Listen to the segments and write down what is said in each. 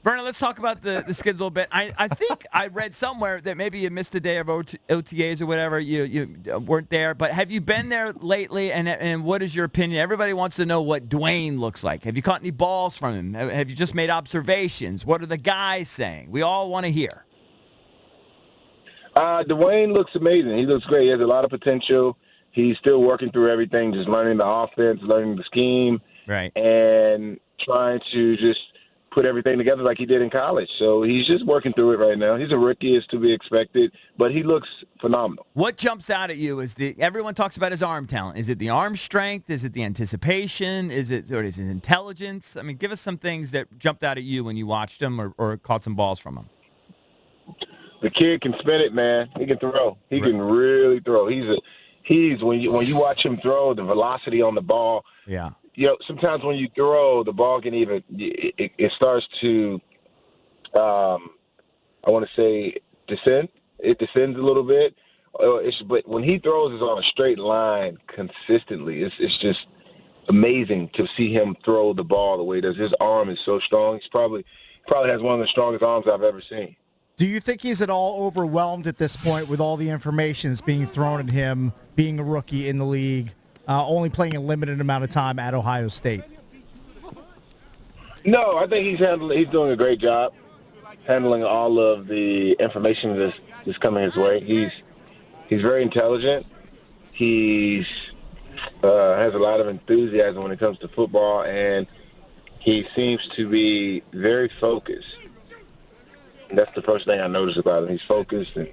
Vernon, let's talk about the schedule a little bit. I think I read somewhere that maybe you missed a day of OTAs or whatever. You weren't there. But have you been there lately, and what is your opinion? Everybody wants to know what Dwayne looks like. Have you caught any balls from him? Have you just made observations? What are the guys saying? We all want to hear. Dwayne looks amazing. He looks great. He has a lot of potential. He's still working through everything, just learning the offense, learning the scheme, Right, and trying to just put everything together like he did in college. So he's just working through it right now. He's a rookie, as to be expected, but he looks phenomenal. What jumps out at you is everyone talks about his arm talent. Is it the arm strength? Is it the anticipation? Is it sort of his intelligence? I mean, give us some things that jumped out at you when you watched him or caught some balls from him. The kid can spin it, man. He can throw. He can really throw. He's when you watch him throw, the velocity on the ball. Yeah. Sometimes when you throw, the ball can even it starts to, I want to say, descend. It descends a little bit. But when he throws, it's on a straight line consistently. It's just amazing to see him throw the ball the way he does. His arm is so strong. He's probably has one of the strongest arms I've ever seen. Do you think he's at all overwhelmed at this point with all the information that's being thrown at him, being a rookie in the league, only playing a limited amount of time at Ohio State? No, I think he's doing a great job handling all of the information that's coming his way. He's very intelligent. He's has a lot of enthusiasm when it comes to football, and he seems to be very focused. And that's the first thing I noticed about him. He's focused, and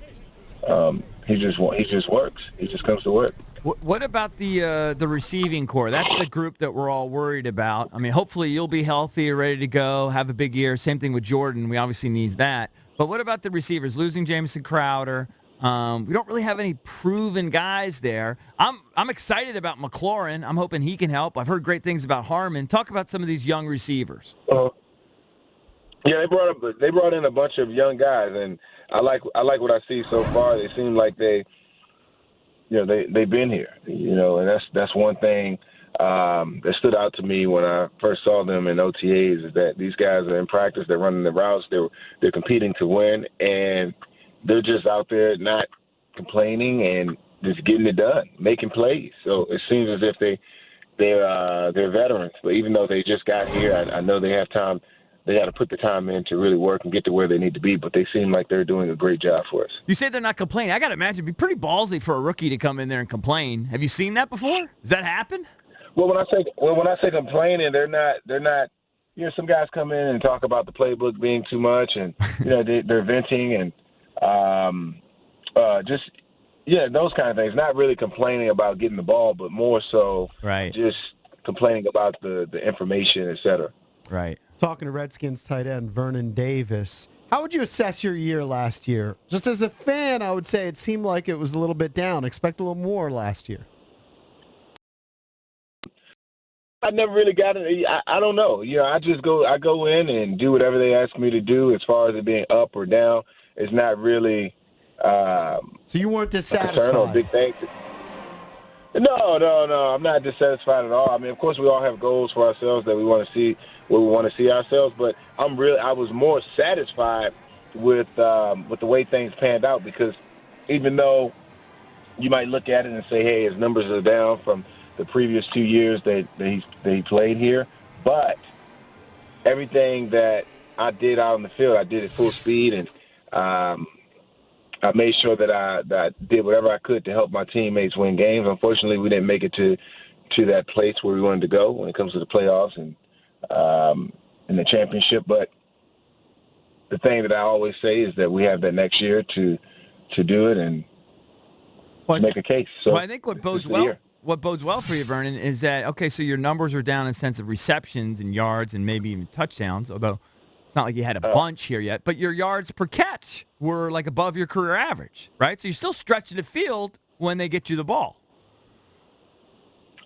he just works. He just comes to work. What about the receiving core? That's the group that we're all worried about. I mean, hopefully you'll be healthy, ready to go, have a big year. Same thing with Jordan. We obviously need that. But what about the receivers? Losing Jamison Crowder. We don't really have any proven guys there. I'm excited about McLaurin. I'm hoping he can help. I've heard great things about Harmon. Talk about some of these young receivers. Yeah, they brought in a bunch of young guys, and I like what I see so far. They seem like they've been here, and that's one thing that stood out to me when I first saw them in OTAs is that these guys are in practice, they're running the routes, they're competing to win, and they're just out there not complaining and just getting it done, making plays. So it seems as if they're veterans, but even though they just got here, I know they have time. They got to put the time in to really work and get to where they need to be, but they seem like they're doing a great job for us. You say they're not complaining. I got to imagine it'd be pretty ballsy for a rookie to come in there and complain. Have you seen that before? Does that happen? Well, when I say complaining, they're not. Some guys come in and talk about the playbook being too much, and they're venting and those kind of things. Not really complaining about getting the ball, but more so just complaining about the information, et cetera. Right. Talking to Redskins tight end Vernon Davis, how would you assess your year last year? Just as a fan, I would say it seemed like it was a little bit down. Expect a little more last year. I never really got it. I don't know. I go in and do whatever they ask me to do as far as it being up or down. It's not really so you weren't dissatisfied? Or a big thing. No. I'm not dissatisfied at all. I mean, of course, we all have goals for ourselves that we want to see where we want to see ourselves, but I was more satisfied with the way things panned out, because even though you might look at it and say, hey, his numbers are down from the previous 2 years that he played here, but everything that I did out on the field, I did at full speed, and I made sure that I did whatever I could to help my teammates win games. Unfortunately, we didn't make it to that place where we wanted to go when it comes to the playoffs and in the championship. But the thing that I always say is that we have that next year to do it and to make a case. So I think what bodes well for you, Vernon, is that, okay, so your numbers are down in the sense of receptions and yards and maybe even touchdowns, although it's not like you had a bunch here yet, but your yards per catch were like above your career average, right? So you're still stretching the field when they get you the ball.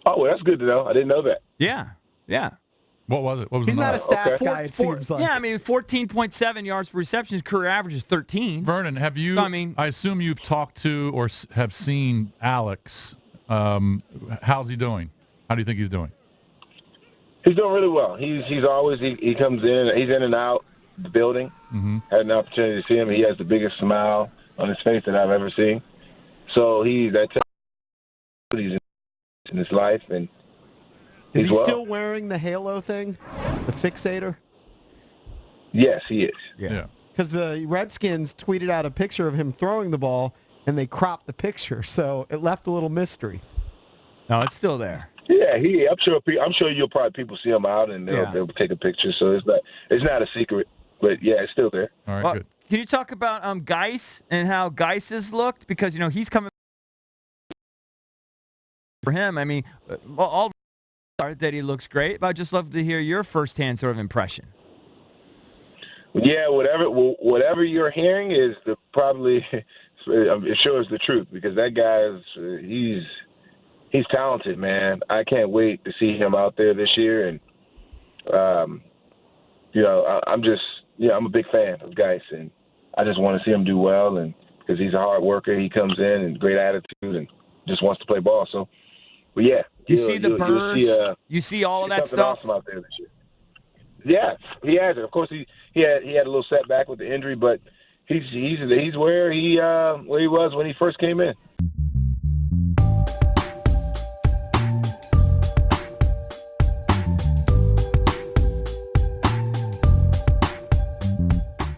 Oh, well, that's good to know. I didn't know that. Yeah. What was it? What was He's the not a number? stats guy, it seems like. Yeah, I mean, 14.7 yards per reception. His career average is 13. Vernon, have you, I assume you've talked to or have seen Alex. How's he doing? How do you think he's doing? He's doing really well. He's always he comes in. He's in and out. the building. Mm-hmm. Had an opportunity to see him. He has the biggest smile on his face that I've ever seen. So he's in his life, and Is he's he well. still wearing the halo thing, the fixator? Yes, he is. Yeah. Because the Redskins tweeted out a picture of him throwing the ball, and they cropped the picture, so it left a little mystery. No, it's still there. Yeah, I'm sure you'll probably people see him out and they'll take a picture. So it's not a secret, but yeah, it's still there. All right, Well, good. can you talk about Guice and how Guice has looked? Because, he's coming for him. I mean, all that he looks great, but I'd just love to hear your firsthand sort of impression. Yeah, whatever you're hearing is probably it shows the truth, because that guy he's talented, man. I can't wait to see him out there this year, and I'm a big fan of Guice, and I just want to see him do well, and because he's a hard worker, he comes in and great attitude and just wants to play ball. So, but yeah, You see the burst. You see all of that something stuff. awesome out there this year. Yeah, he has it. Of course, he had a little setback with the injury, but he's where he was when he first came in.